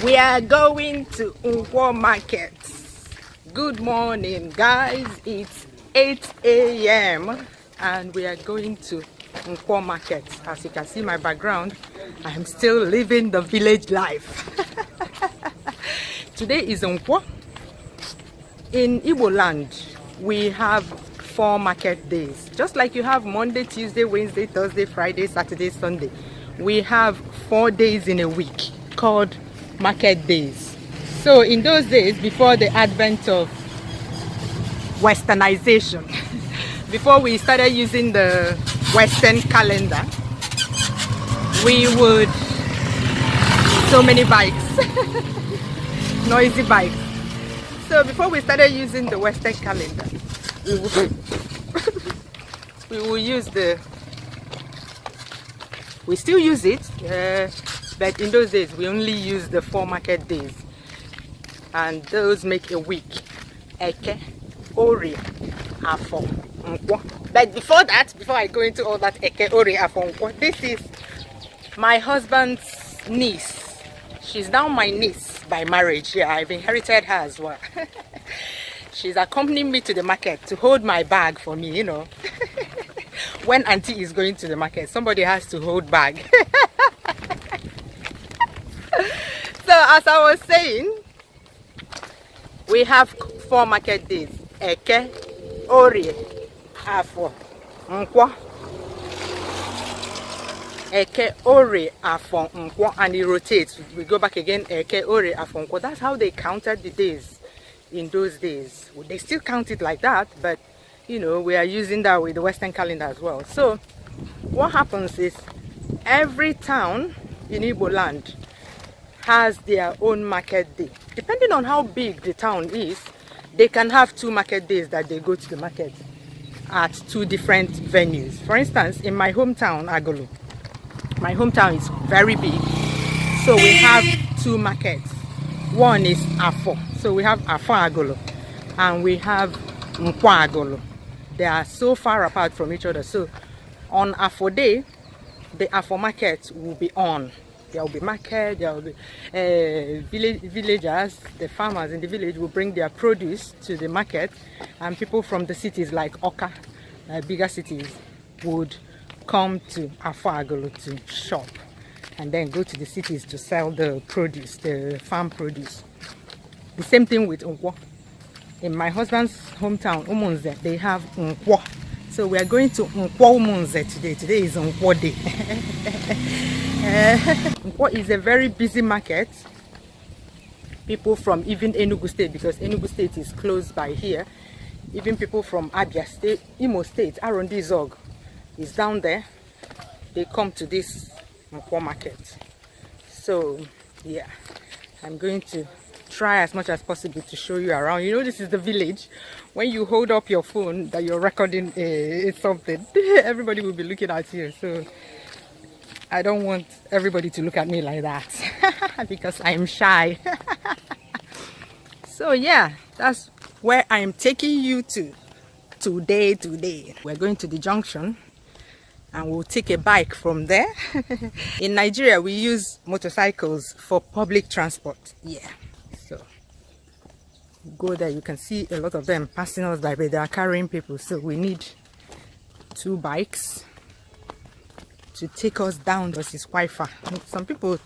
We are going to Nkwo market. Good morning, guys. It's 8 a.m. and we are going to Nkwo market. As you can see my background, I am still living the village life. Today is Nkwo. In Igboland, we have 4 market days. Just like you have Monday, Tuesday, Wednesday, Thursday, Friday, Saturday, Sunday. We have 4 days in a week called market days. So in those days, before the advent of westernization, before we started using the Western calendar, we would so many bikes, noisy bikes. So before we started using the Western calendar, we will use we still use it, but in those days we only use the 4 market days, and those make a week. Eke, Ori, Afo, Nkwo. But before that, before I go into all that Eke, Ori, Afo, Nkwo, this is my husband's niece. She's now my niece by marriage. Yeah, I've inherited her as well. She's accompanying me to the market to hold my bag for me, you know. When auntie is going to the market, somebody has to hold bag. So as I was saying, we have 4 market days. Eke, Ori, Afo, Nkwo. Eke, Ori, Afo, Nkwo, and it rotates. We go back again, Eke, Ori, Afo, Nkwo. That's how they counted the days in those days. They still count it like that, but you know, we are using that with the Western calendar as well. So what happens is every town in Igboland has their own market day. Depending on how big the town is, they can have 2 market days that they go to the market at 2 different venues. For instance, in my hometown, Agolo, my hometown is very big, so we have 2 markets. One is Afo, so we have Afo Agolo, and we have Nkwo Agolo. They are so far apart from each other. So on Afo Day, the Afo market will be on. There will be market, there will be villagers, the farmers in the village will bring their produce to the market, and people from the cities like Oka, bigger cities, would come to Afo Agolo to shop and then go to the cities to sell the produce, the farm produce. The same thing with Nkwo. In my husband's hometown, Umunze, they have Nkwo. So we are going to Nkwo Umunze today. Today is Nkwo Day. Nkwo is a very busy market. People from even Enugu State, because Enugu State is close by here. Even people from Abia State, Imo State, Arondi Zog is down there. They come to this Nkwo market. So yeah, I'm going to try as much as possible to show you around. You know, this is the village. When you hold up your phone that you're recording something, everybody will be looking at you. So I don't want everybody to look at me like that because I'm shy. So yeah, that's where I'm taking you to today. We're going to the junction and we'll take a bike from there. In Nigeria, we use motorcycles for public transport. Yeah. So go there, you can see a lot of them passing us by, but they are carrying people, so we need 2 bikes to take us down because it's quite far. Some people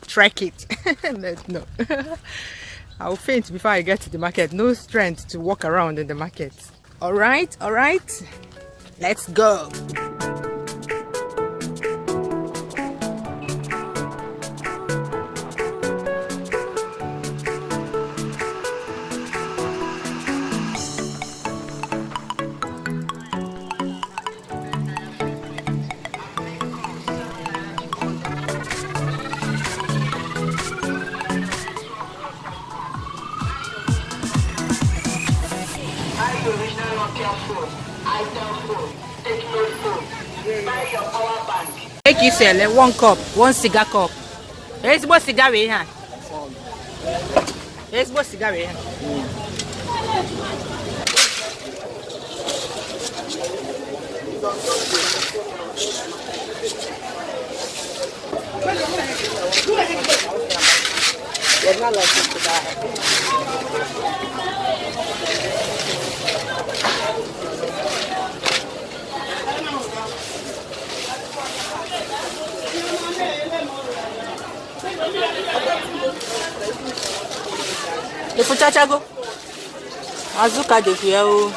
trek it. No. I'll faint before I get to the market. No strength to walk around in the market. All right, let's go. Make you sell 1 cup, 1 cigar cup. Here's what cigar we have. Here's what cigar we have. It's not like this to buy. The Puchachago Azuka de Fiao.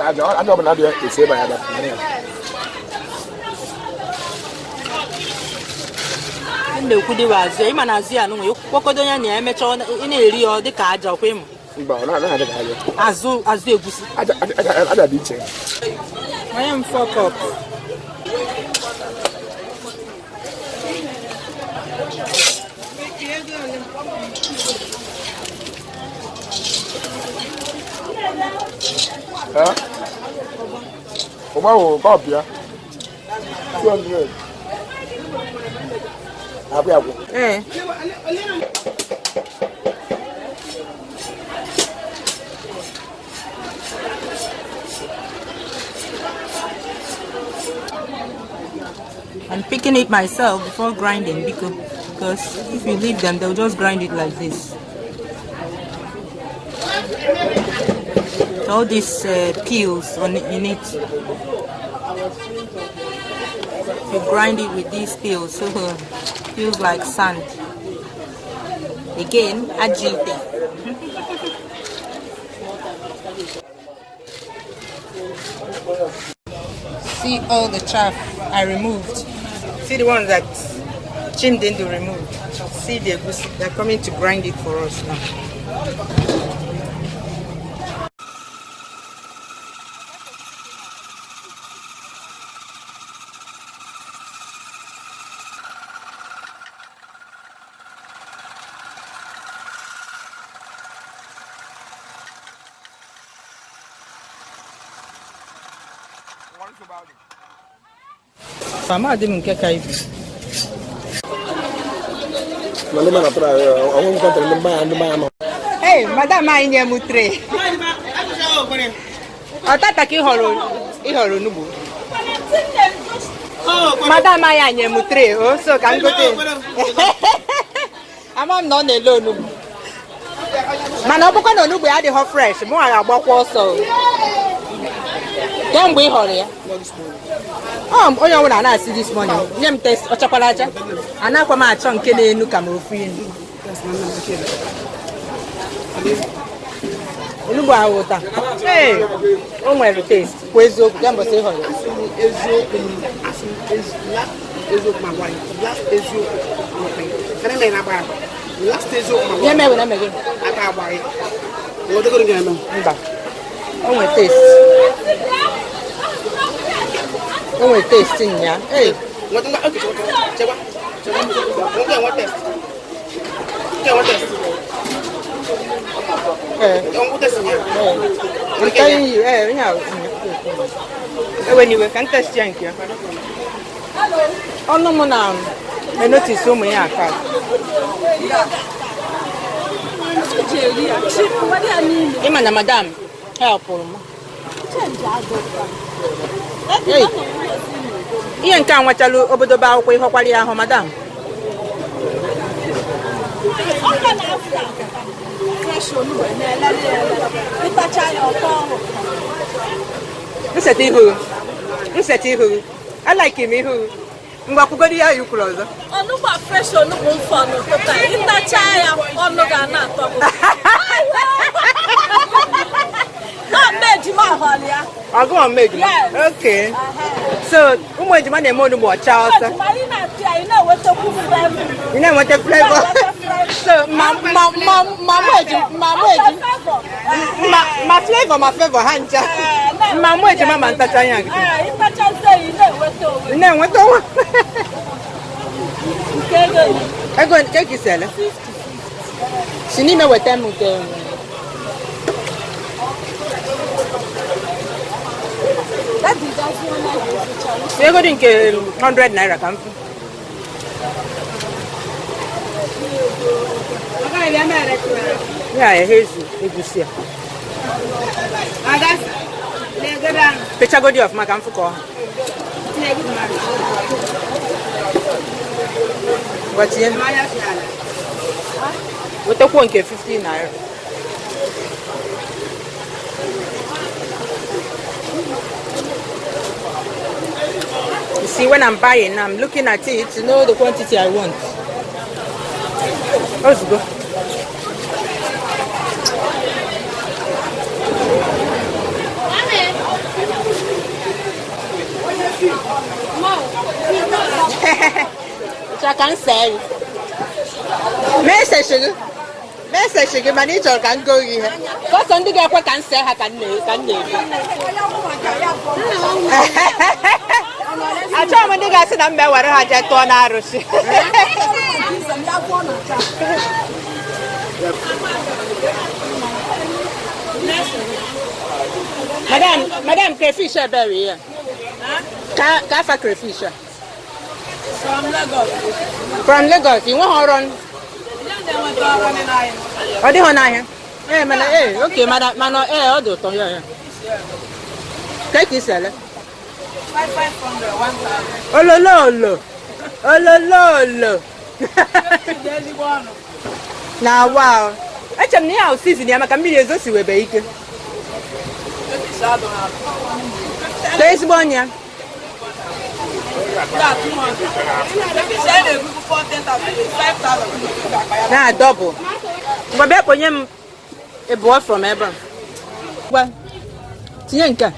I don't know to say by other. Ndị kwudi wazi ịma na azụ ya nụ kwokodo ya na emecha ị na-eri ọ dị ka aja kwa ịmụ Mba na na dị ka aja. Azụ egusi. Ada dị iche. I am 4 cups. Huh? Omawo cup ya. 200. I'm picking it myself before grinding because if you leave them, they'll just grind it like this. All these peels in it. You grind it with these peels, so it feels like sand. Again, agility. See all the chaff I removed. See the ones that Chim didn't remove. See they're coming to grind it for us now. Fama di mungkin kayak itu. Mana try? Awak bukan terlemah. Hey, madam mainnya mutre. Ata taki ihoro nubu. Madam mainnya mutre. Oh, so kan kote. Amam no nelo nubu. Mana bukan no nubu ya di hot fresh. Mo ara gbakwa so. Kemgbe ihoro ya. Onye ọbụla na-asị this morning nye m test ọchakwara acha anakwa m achọ nke na-enu ka m ofu enu olugbo ahụ ụta o nwere test kwa eziokwu ya mbọsị ịhọrọ ihe mewe na megị mba o nwere test oh, we're tasting, yeah. Hey. What test? I'm telling you, when you can test junk, yeah. Oh, no, no, I noticed so many are cut. Imana, madam, help. Hey. Ihe nke anwachalu obodo ba akwụkwọ ihe ọkwali ahụ madam. Nsete ihu. I like him ihu. Ngwa kwugodi ya yukwuru ọzọ. Onugbu fresh onugbu mfọ n'ụtụtụ. Ịtacha ya ọnụ ga na-atọ. I'll make okay. So, ejima na-eme onugbu ọcha ọsọ. You know what the flavor? So, my flavor, hanja. Mama ejima ma ntacha ya. You know what the one? I go and take you sell. Sini me wete mu te. You're going to 100 naira come. Yeah, here's it. Picture good of my camp. What's in? What the one get 15 naira? You see, when I'm buying, I'm looking at it to know the quantity I want. Let's go. I can say. Message. Message. Manager can go here. Because on the gap can say I can I try when they got to number what I just on Irish. Madam crayfish berry here. Kafa crayfish. From Lagos. From Lagos, you want to run? Oh, they want to hey, man, hey, okay, madam, man, hey, I'll do it. Yeah. Take this, sell it. 500, 1,000. Oh, lo. Oh, lo. Now, wow. Actually, now, season, I'm a chameleon, so we bake. There's one, yeah. Nah, double. But be for him a boy from Abraham. Well, Tienka.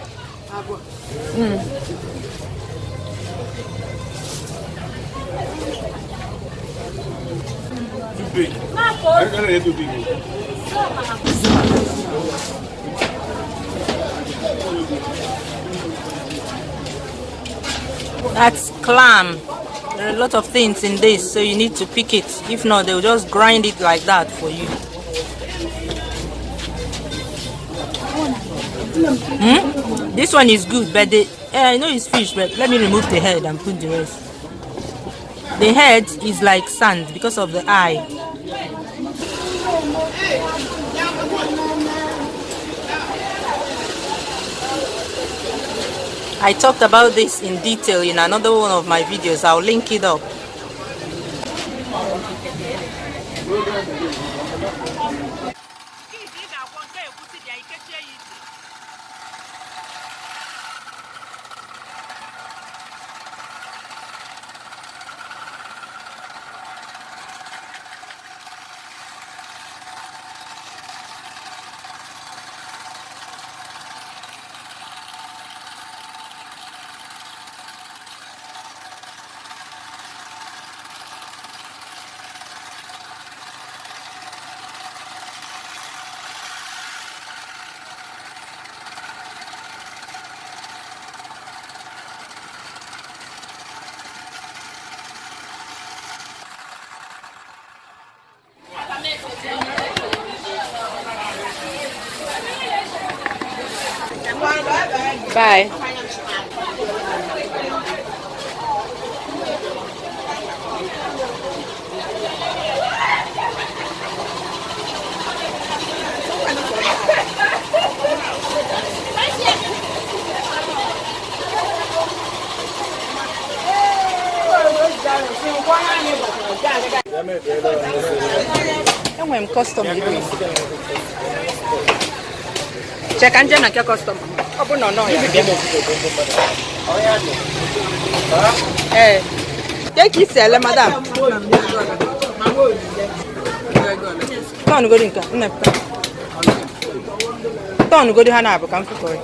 That's clam. There are a lot of things in this, so you need to pick it. If not, they'll just grind it like that for you. This one is good, but I know it's fish, but let me remove the head and put the rest. The head is like sand because of the eye. I talked about this in detail in another one of my videos. I'll link it up. Bye. I'm custom. Check and check your custom. Oh no, hey, take it, sell, madam. Don't go drink. Don't go to Hanabu. Come for it.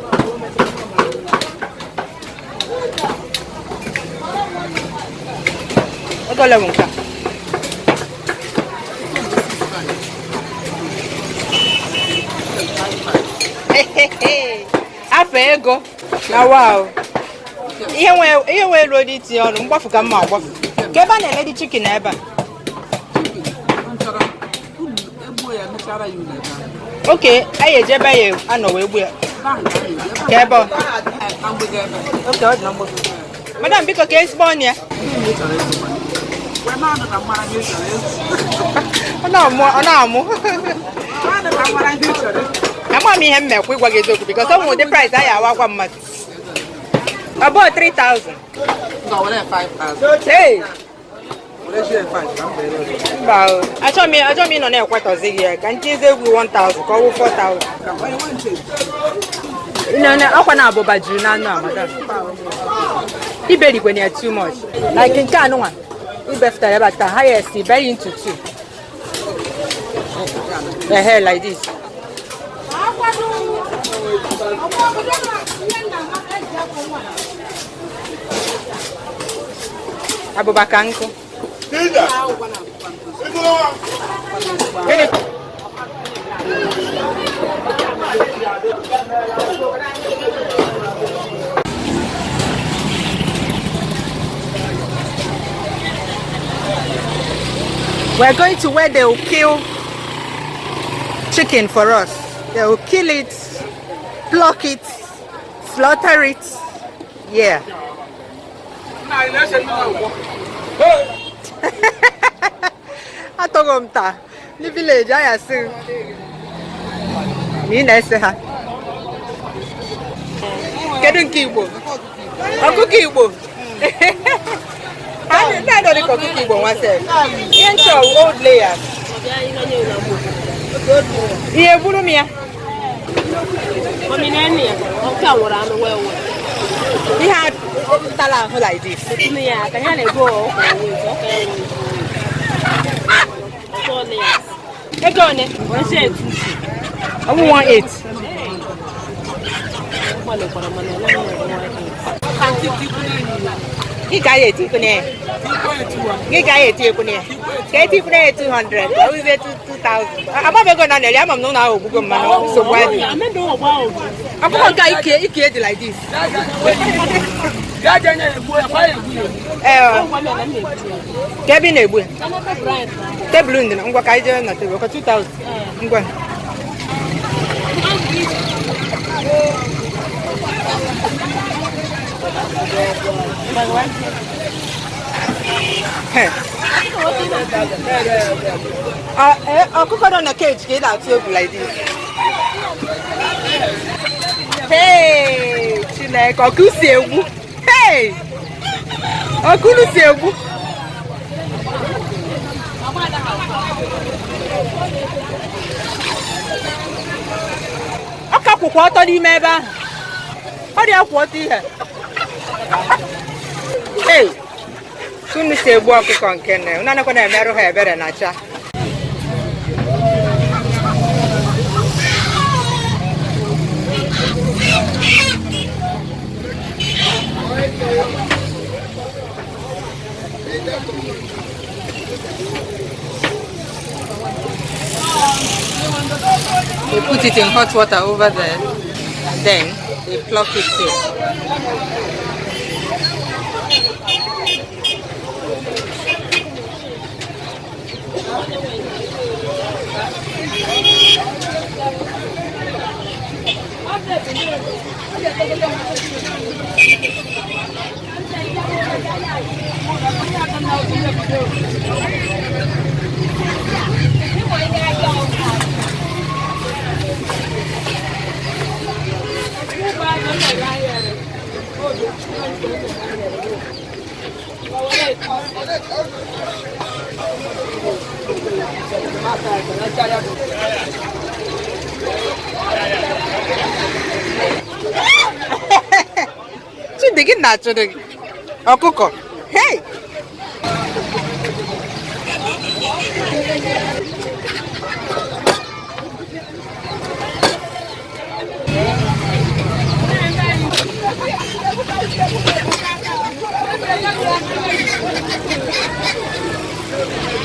I go along. After ego. Now wow. Here we ready to on mgbafu ka mma agbafu. Ke ba na lady chicken ebe. Okay, aye je ba ye ano we egbu ya. Ke ba. Okay, od na mgbafu. Madam biko ke spawn ya. We ma na mara ni sare. Ona mo. I'm me him make because some of the price I have one month. About 3,000. No, 5,000. Hey. I told me no na kwatozi here. Can you say we 1,000, call 4,000. No, akwa na aboba juru na anu madam. Iberi when you too much. Like in can one. Ibefta about the highest very into two. The hair like this. Abubakanko. We're going to where they will kill chicken for us. They will kill it, pluck it, slaughter it. Yeah. Atogomta, the village I assume. Minesa. Get in Igbo. A cook Igbo. I don't cook Igbo myself. Yes, old layers. Yeah, Bulumia. He had talent like this. Yeah, can you go? Okay. Go on it. I want it. He got it. He got it. Get it for 200. I will get 2,000. I'm not going to know. I'm not now. So why? I'm not going to get like this. Kevin Ebu. Tebulun na ngwa ka ije na tebul ka 2,000. Ngwa. Cook on a cage, get out like this. Hey, Chile, Okusewu. Hey, Okusewu. Akakwukwa ọtọ n'ime ebe ahụ. Ọ dị akwụ ọtọ ihe. Hey, tunu si egbu ọkụkọ nke nne. Unu anakwa na-emerụ ha ebere na cha. They put it in hot water over there, then they pluck it here. Chidigi natural ọkụkọ. Hey!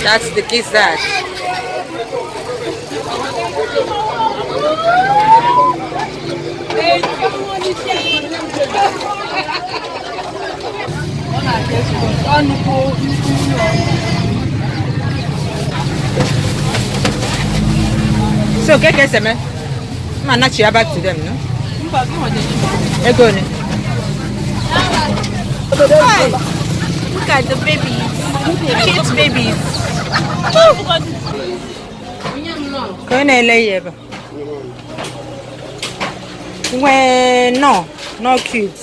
That's the gizzard. So, okay, sir, man. I'm not sure back to them, no? Hey, go on. Hi. Look at the babies. Cute babies. Can I lay here? Well, no cute.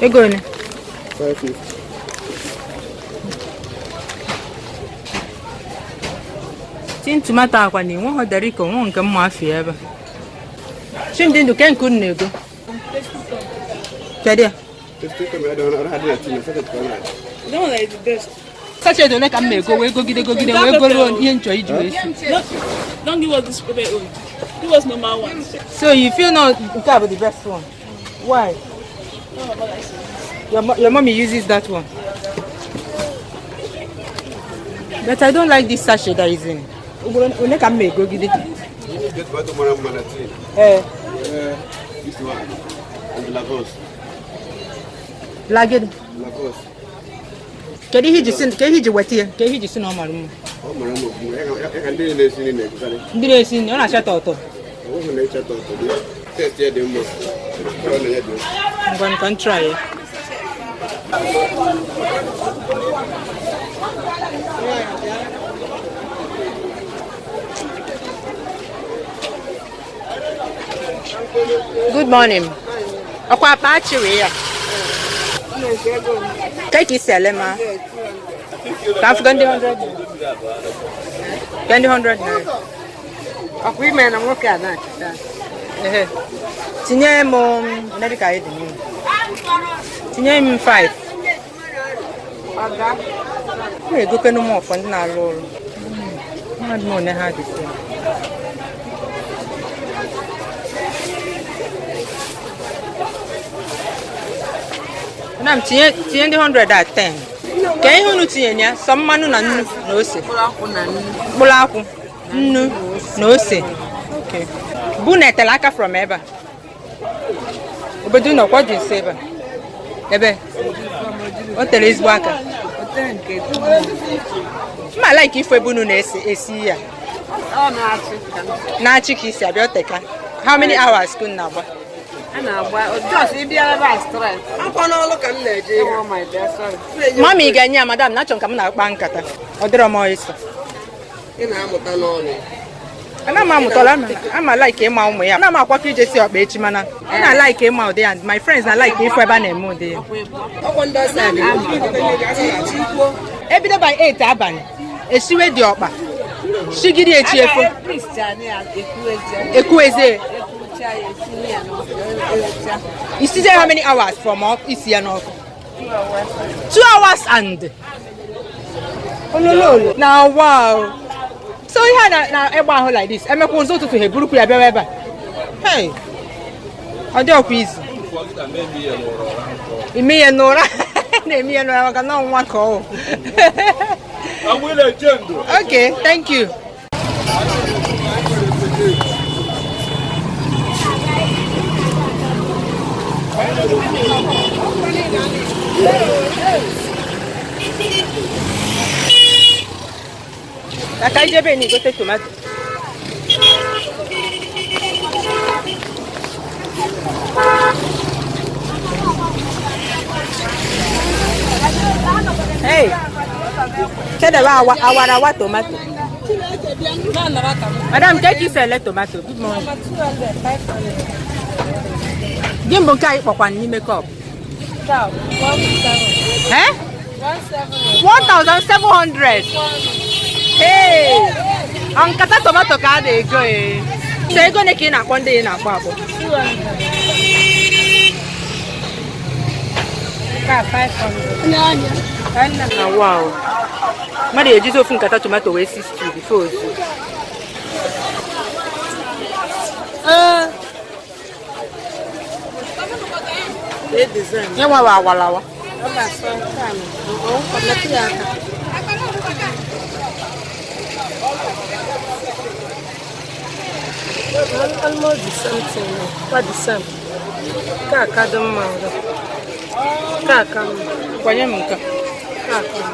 Hey, go on. 550. Tin tomato akwa ni won hodari ko won nke mma afia ebe. Shin din du ken kun nego. Kedia. No, that is the best. Such a don't come go we go gide we go ihe ncho iju esi. Don't give us this paper oil. Give us normal one. So you feel now nke about the best one. Why? Your mommy uses that one. But I don't like this sachet that is in. One can make go gide. Get what tomorrow morning. This one. And Lagos. Lagos. Lagos. Kedi hiji wetie, kedi hiji si no maru. O mara mo. E kan dey na sini na kusale. Ndi na sini, ona sha toto. O ho na cha toto. Test here dey mo. O na ya dey. I'm going to try it. Good morning. Akwa pachi we ya. Take sell ma. Kaf gandi 100. Gandi 100. Akwi me na nwoke a na achita. Tinye mo nadi ka yedi ni. Tinye m 5. Aga. We go kenu mo fund na lolo. Mad mo ne ha disi. Nam tinye the 100 at 10. Ka ihe unu tinye nya so mmanụ na nnu na ose. Mkpụrụ akwụ, nnu na ose. Okay. Bu na etela aka from ebe. Obodo no kwa dị nso ebe. Ebe. O tere ezigbo aka. Ma like ife bunu na esi ya. Ọ na-achị. Na-achị ka isi abịa oteka. How many hours kun na agba? Ana agba just ibiara ba stress. Akwa na olu ka m na-eje. Oh my dear, sorry. Mami ga-enye madam na chọ nka m na-akpa nkata. Ọ dịrọ m ọyịsọ. Ị na-amụta n'ọnụ. Ana m amụtala ama like ịma ụmụ ya. Ana m akwakọ ije si ọkpa echi mana ọ na like ịma ụdị and my friends na like ife ebe a na-eme ụdị ya. Ọkwa ndị ọsọ a Ebido by 8 abalị. Esiwe dị ọkpa. Shigiri echi efo. Ekueze. You see how many hours from up is here now? 2 hours and oh no. Now wow. So you had now eba like this. Eme ko nzo tutu heburu ku ya be eba. Hey. Ade okwiz. Imi ye nora. Na imi ye nora maka na nwa ko. Okay, thank you. La calle Beni, go take tomato. Hey, tell our tomato. Madam, take you select tomato. Good morning. Gimbo kai pokwan ni make up. Eh? 1,700. Hey! Ang kata tomato ka de go eh. Say go neki na konde na kwa po. Ka 500. Ah wow. Mari eji so fun kata tomato we 60 before. Design. Yawa walawa. Almost the same thing. What the same? Kaka don't mind. Kaka. Kwanye mka. Kaka.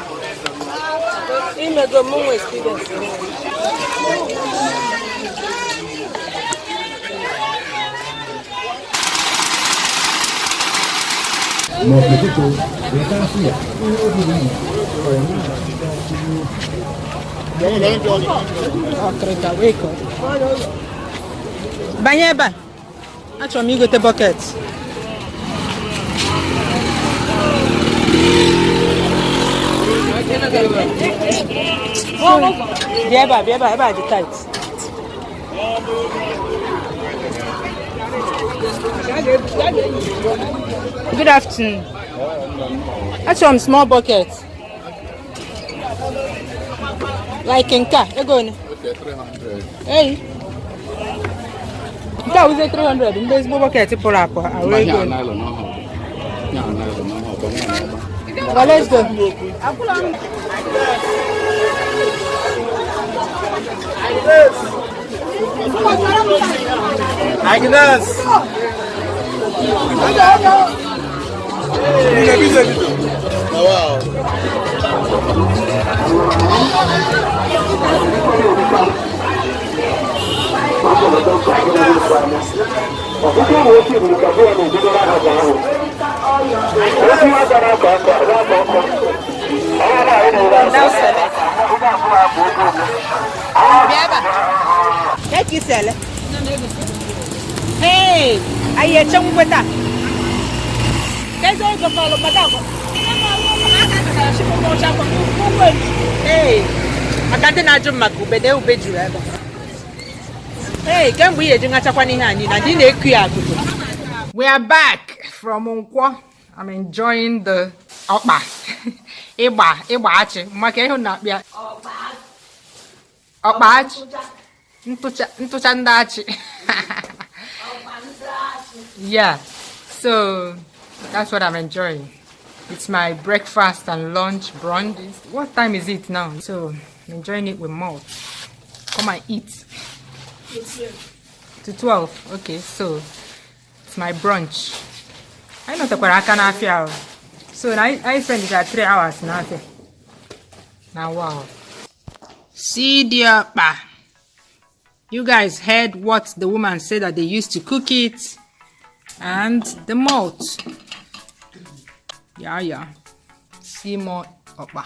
Ime go mo experience. Banye ebe a. Achọrọ m igote bucket. Eba, the tight. Good afternoon. That's some small buckets. Like Nkwo, you going? Okay, 300. Hey. That was 300. In this bucket, you pull up. Well, let's go. Agnes. Wow. Hey, I chung with that. Hey, I can't imagine my coupe, they will be driven. Hey, can we do not have any? We are back from Nkwo. I'm enjoying the Iba. Yeah, so that's what I'm enjoying. It's my breakfast and lunch brunch. What time is it now? So I'm enjoying it with malt. Come and eat. To 12. Okay, so it's my brunch. I know I can so I spend it at 3 hours now. Now wow. See dear pa. You guys heard what the woman said that they used to cook it and the malt. Yeah. See more. Opa.